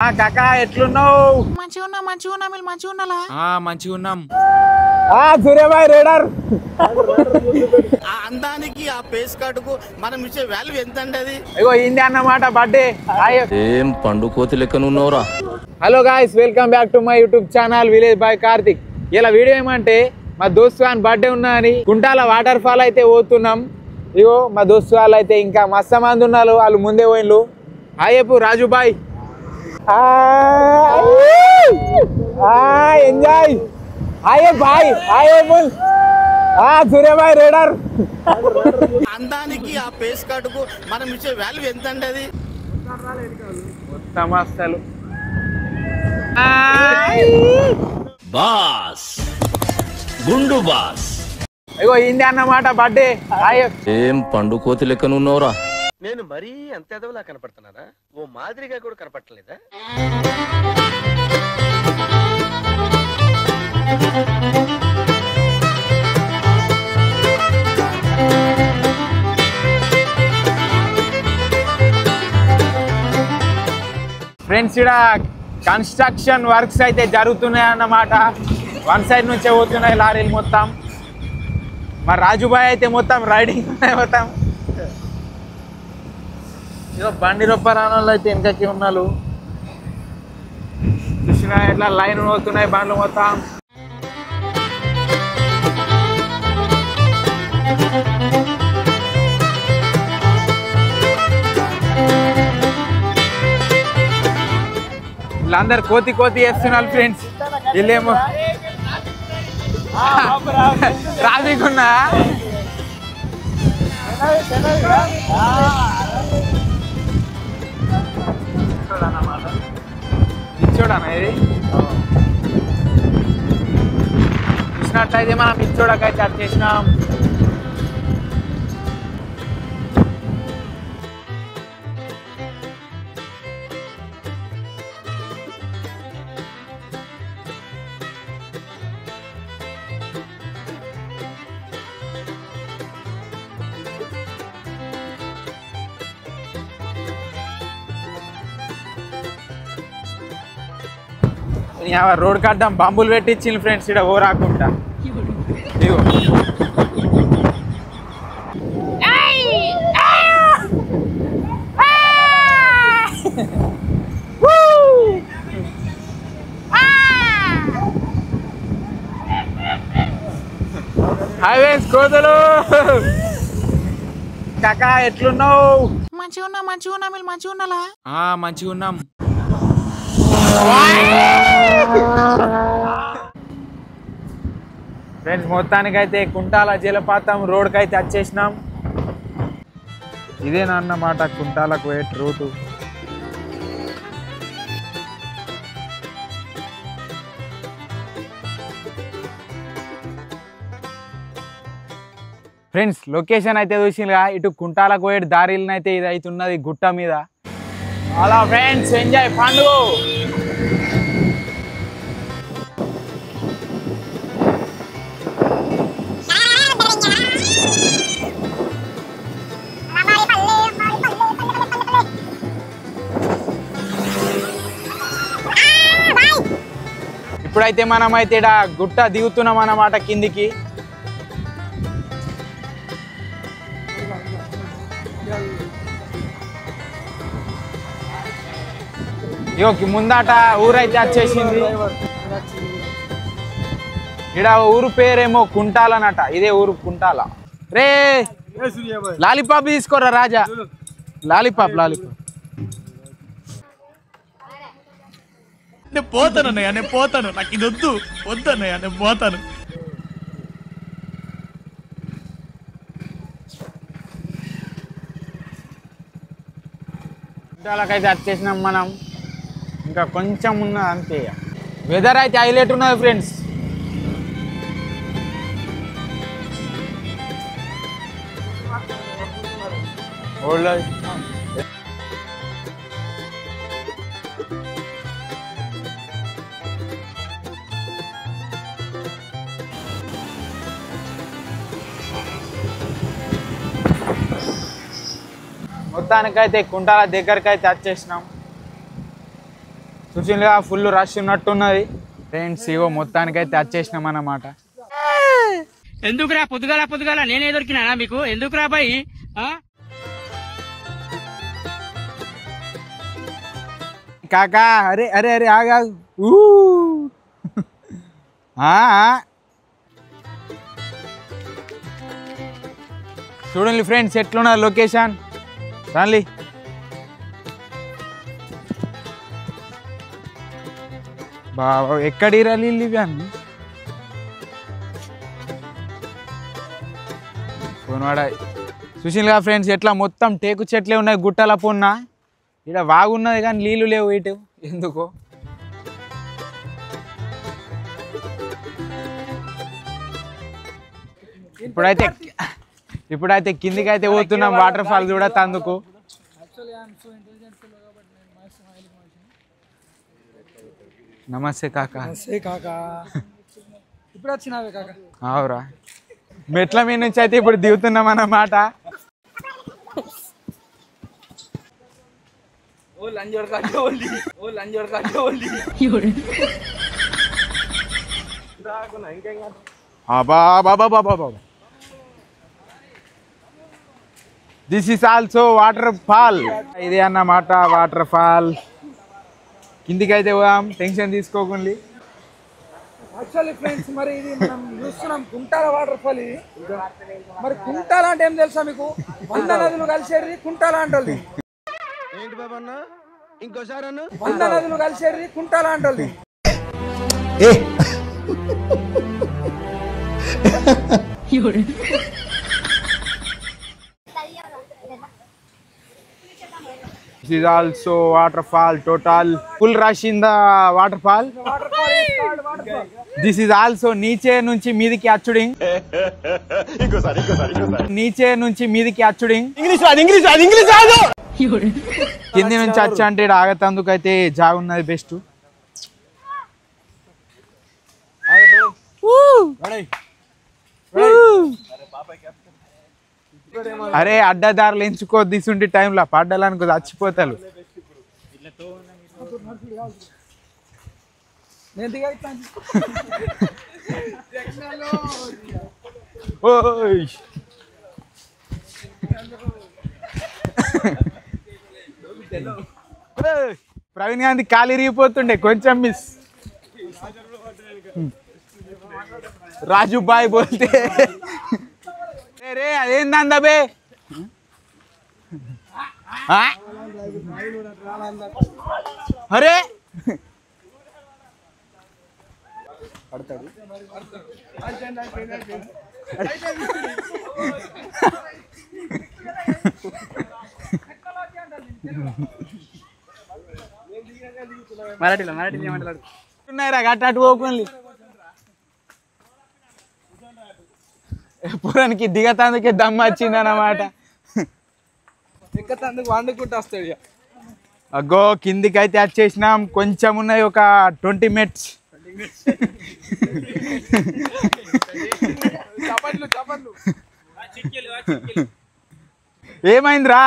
కాకా ఎట్లున్నావు? మంచిగున్నాం. సూర్యబాయ్ రేడర్. ఆ అందానికి ఆ పేస్ కార్డుకు మనం ఇచ్చే వాల్యూ ఎంత అండి అది? ఇగో ఇంది అన్నమాట బర్త్డే. ఏం పండు కోతి లెక్కనున్నావురా. Hello guys, welcome back to my YouTube channel village boy Karthik. ఇలా వీడియో ఏమంటే మా దోస్తు గాని బర్త్డే ఉన్నదని కుంటాల వాటర్ ఫాల్ అయితే పోతున్నాం. ఇగో మా దోస్తు వాళ్ళు అయితే ఇంకా మస్తు మంది ఉన్నారు, వాళ్ళు ముందే పోయిన్లు. హాయ్ చెప్పు రాజు బాయ్. ఎంజాయ్. హాయ్ బాయ్. హాయ్ సూర్యబాయ్ రేడర్. అందానికి ఆ పేస్ కార్డుకు మనం ఇచ్చే వాల్యూ ఎంత అండి అది? మొత్తం అసలు బాస్ గుండు బాస్. ఇగో ఇంది అన్నమాట బర్త్డే. హాయ్. ఏం పండు కోతి లెక్కనున్నావురా. నేను మరీ అంత ఎదవలా కనపడుతున్నారా? ఓ మాదిరిగా కూడా కనపడలేదా? ఫ్రెండ్స్, ఇక్కడ కన్స్ట్రక్షన్ వర్క్స్ అయితే జరుగుతున్నాయి అన్నమాట. వన్ సైడ్ నుంచే పోతున్నాయి లారీలు మొత్తం. మా రాజుబాయ్ అయితే మొత్తం రైడింగ్ మొత్తం. ఇదో బండి రొప్పరాణాలు అయితే వెనకకి ఉన్నారు. చూసినా ఎట్లా లైన్ పోతున్నాయి బండ్లు మొత్తం. వీళ్ళందరు కోతి కోతి చేస్తున్నారు ఫ్రెండ్స్. వీళ్ళేమో ట్రాఫిక్ ఉన్నా ఇచ్చోడనా ఇది చూసినట్లయితే మనం ఇచ్చోడకైతే వచ్చేసినాం. రోడ్ కడ్డం బాంబులు పెట్టించింది ఫ్రెండ్స్ ఇక్కడ ఓ రాకుండా. ఇగో హైవేస్ కోతలు. కాకా ఎట్లున్నావు? మంచిగున్నాం. ఫ్రెండ్స్, మొత్తానికైతే కుంటాల జలపాతం రోడ్కి అయితే వచ్చేసినాం. ఇదేనన్నమాట కుంటాలకు పోయే రూటు. ఫ్రెండ్స్, లొకేషన్ అయితే చూసిగా ఇటు కుంటాలకు పోయే దారిలను అయితే ఇది అయితే ఉన్నది గుట్ట మీద. అలా ఫ్రెండ్స్, ఎంజాయ్ పండుగ. ఇప్పుడైతే మనం అయితే ఇక్కడ గుట్ట దిగుతున్నాం అన్నమాట కిందికి. ఇగోకి ముందట ఊరైతే వచ్చేసింది. ఇక్కడ ఊరు పేరేమో కుంటాలనట. ఇదే ఊరు కుంటాల. రే లాలీపాప్ తీసుకోరా రాజా. లాలీపాప్. నేను పోతాను. నాకు ఇది వద్దన్నయ్య, నేను పోతాను. కుంటాలకైతే వచ్చేసినాం మనం. ఇంకా కొంచెం ఉన్నది అంతే. వెదర్ అయితే హైలైట్ ఉన్నది ఫ్రెండ్స్. మొత్తానికైతే కుంటాల దగ్గరికి అయితే వచ్చేసినాం. చూసిందిగా ఫుల్ రష్ ఉన్నట్టున్నది ఫ్రెండ్స్. ఇగో మొత్తానికైతే వచ్చేసినాం అన్నమాట. ఎందుకురా పొద్దుగాల నేనే దొరికినా మీకు? ఎందుకురా బాయ్? కాకా అరే అరే అరే ఆగా చూడండి ఫ్రెండ్స్ ఎట్లున్నది లొకేషన్. రండి బాబా ఎక్కడి రండి ఇవి అన్ని పోనవాడ. చూసిందిగా ఫ్రెండ్స్ ఎట్లా మొత్తం టేకు చెట్లే ఉన్నాయి గుట్టల పొన్న. ఇక్కడ వాగున్నది కానీ నీళ్ళు లేవు ఇటు ఎందుకో. ఇప్పుడైతే కిందికి అయితే పోతున్నాం వాటర్ ఫాల్ కూడా తందుకు. నమస్తే కాకా. ఇప్పుడు వచ్చినావే కాకా. అవురా మెట్ల మీద నుంచి అయితే ఇప్పుడు దిగుతున్నాం అన్నమాట. This is also water fall. ఇదే అన్నమాట వాటర్ ఫాల్. కిందికి అయితే పోదాం టెన్షన్ తీసుకోకండి. యాక్చువల్లీ ఫ్రెండ్స్ మరి ఇది మనం చూస్తున్నాం కుంటాల వాటర్ ఫాల్. ఇది మరి కుంటాల అంటే ఏం తెలుసా మీకు? 100 నదులు కలిసేది కుంటాల అంటోళ్ళది. ఏంటి బాబన్న ఇంకోసారి అన్న? 100 నదులు కలిసేది Kuntala అంటోళ్ళది. This is also waterfall. Total full rush in the waterfall. This is also నీచే నుంచి మీదికి అచ్చుడింగ్. నీచే నుంచి మీదికి అచ్చుడింగ్. కింది నుంచి వచ్చి అంటే ఆగతందుకు అయితే జాగున్నది బెస్ట్. అరే అడ్డదారులు ఎంచుకో తీసుంటే టైంలో పడ్డాలనుకో చచ్చిపోతారు. ప్రవీణ్ గాంధీ కాలు ఇరిగిపోతుండే కొంచెం మిస్. రాజు బాయ్ బోల్తే రే అదేందా బే. అరే మరాఠీలో ఏమంటారు? ఉన్నాయిరా గట్టు పోకుండా పురానికి దిగతందుకే దమ్మ వచ్చింది అన్నమాట. ఎక్కతందుకు వండుకుంటూ వస్తాడు. అగ్గో కిందికి అయితే వచ్చేసినాం. కొంచెం ఉన్నాయి ఒక 20 minutes. ఏమైందిరా?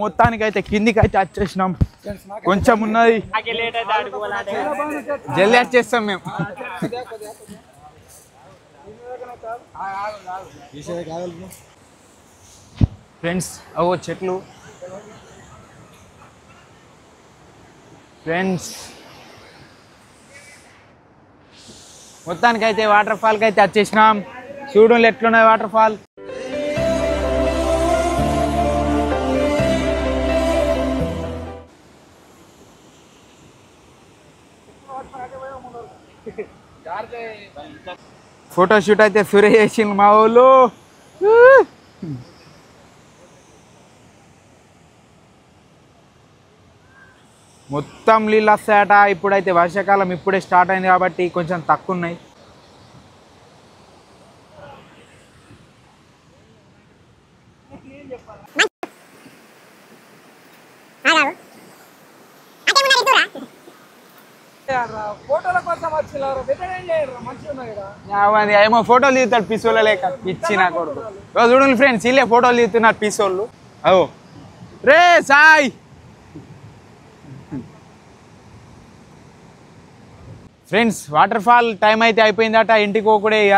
మొత్తానికి అయితే కిందికి అయితే వచ్చేసినాం. కొంచెం ఉన్నది జల్దీ వచ్చేస్తాం మేము. ఫ్రెండ్స్ అవో చెట్లు. ఫ్రెండ్స్ మొత్తానికి అయితే వాటర్ ఫాల్కి అయితే వచ్చేసినాం. చూడండి ఎట్లున్నది వాటర్ ఫాల్. ఫోటోషూట్ అయితే ఫిరే చేసింది మా వాళ్ళు. మొత్తం నీళ్ళు వస్తాయట. ఇప్పుడైతే వర్షాకాలం ఇప్పుడే స్టార్ట్ అయింది కాబట్టి కొంచెం తక్కువ ఉన్నాయి. ఫోటోల కోసం వచ్చినారు. మంచిగా ఉన్నాయి కదా. ఏమో ఫోటోలు తీస్తాడు పీసోళ్ళ లేక ఇచ్చిన కొడుకు. చూడండి ఫ్రెండ్స్ ఇల్లే ఫోటోలు తీస్తున్నారు పీసోళ్ళు. అవో రే సాయ్ ఫ్రెండ్స్ వాటర్ ఫాల్ టైం అయితే అయిపోయిందట, ఇంటికి పోకూడే ఇక.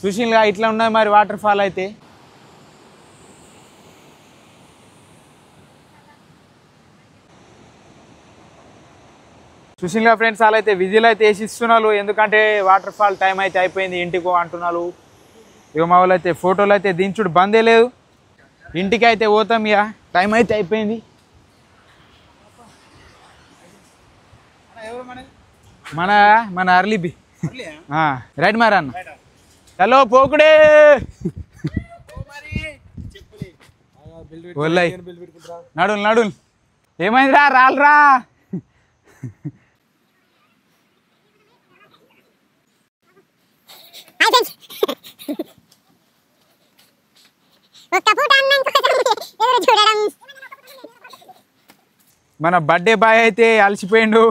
చూసిగా ఇట్లా ఉన్నది మరి వాటర్ ఫాల్ అయితే. చూసిగా ఫ్రెండ్స్ వాళ్ళు అయితే విజిల్ అయితే వేసి ఇస్తున్నారు, ఎందుకంటే వాటర్ ఫాల్ టైం అయితే అయిపోయింది ఇంటికి అంటున్నారు. ఇక మా వాళ్ళు అయితే ఫోటోలు అయితే దించుడు బందే లేదు, ఇంటికి అయితే పోతాం ఇక, టైం అయితే అయిపోయింది. మన మన అర్లీబి రైట్ మరి అన్న. హలో పోకుడే ఒల్లయ్ నడులు నడులు. ఏమైందిరా రాలరా. మన బర్త్డే బాయ్ అయితే అలసిపోయిండు.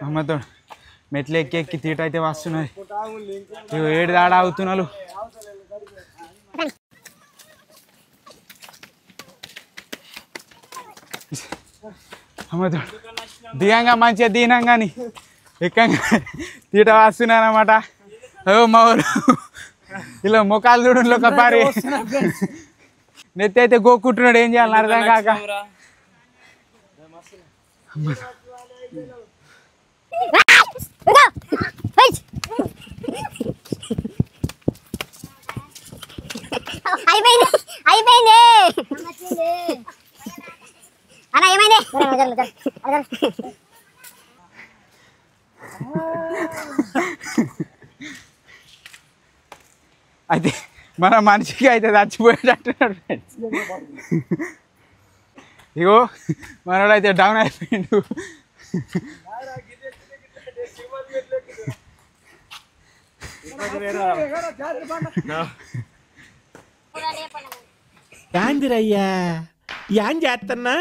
అమ్మతో మెట్లు ఎక్కి ఎక్కి తీట అయితే వస్తున్నాయి, ఏడు దాడా అవుతున్నారు. అమ్మతో దిగంగా మంచిగా దిగినాం కానీ ఎక్కంగా తీట వస్తున్నాను అన్నమాట. ఓ మా ఊరు ఇలా ముఖాలు చూడండి ఒక పారి నెత్తి అయితే గోక్కుంటున్నాడు, ఏం చేయాలని అర్థం కాక. అయిపోయింది అయిపోయింది అలా ఏమైంది. అయితే మన మనిషికి అయితే చచ్చిపోయేటట్టున్నాడు ఫ్రెండ్స్. ఇగో మనోడు అయితే డౌన్ అయిపోయిండు. యాందిరయ్యా యాం చేస్తున్నా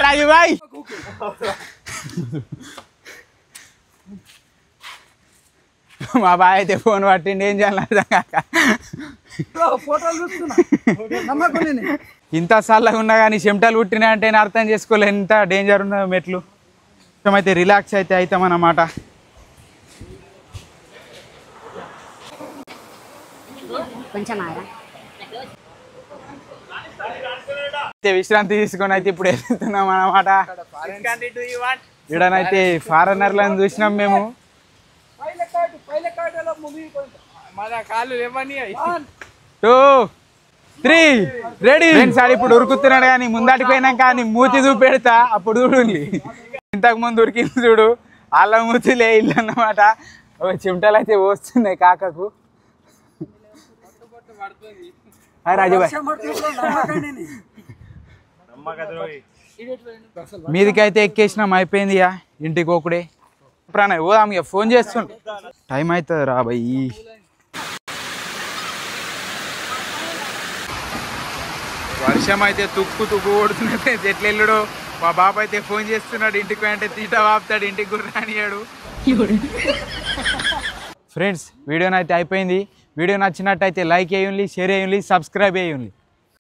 రాజు బాయ్. మా బాయ్ అయితే ఫోన్ పట్టిండి, ఏం చేయాలి అర్థం కాక. ఇంత చల్లగా ఉన్నా కానీ చెమటలు పుట్టినా అంటే నేను అర్థం చేసుకోలే ఎంత డేంజర్ ఉన్నదో మెట్లు. అయితే రిలాక్స్ అయితే అవుతాం అన్నమాట. విశ్రాంతి తీసుకొని అయితే ఇప్పుడు వెళ్తున్నాం అన్నమాట. ఇక్కడనైతే ఫారెనర్లను చూసినాం మేము. 2, 3 రెడీ ఫ్రెండ్స్. ఇప్పుడు ఉరుకుతున్నాడు కానీ ముందటికి పోయినాక కానీ మూతి చూపెడతా అప్పుడు చూడండి. ఇంతకు ముందు ఉరికింది చూడు, వాళ్ళ మూతిలే ఇల్లు అన్నమాట. చిమటలు అయితే పోస్తున్నాయి కాకకు. రాజుబాయ్ మీదికైతే ఎక్కేసినాం, అయిపోయింది ఇక ఇంటికి ఒకడే. ప్రాణాయ్ పోదాం ఇక, ఫోన్ చేస్తుండు, టైం అవుతుంది రా భయ్. వర్షం అయితే తుక్కు కొడుతున్నట్టు ఎట్లా వెళ్ళాడు. మా బాబు అయితే ఫోన్ చేస్తున్నాడు, ఇంటికి అంటే తీట వాపుతాడు, ఇంటికి కూడా రానియాడు. ఫ్రెండ్స్ వీడియోనైతే అయిపోయింది. వీడియో నచ్చినట్టయితే లైక్ చేయండి, షేర్ చేయండి, సబ్స్క్రైబ్ చేయండి.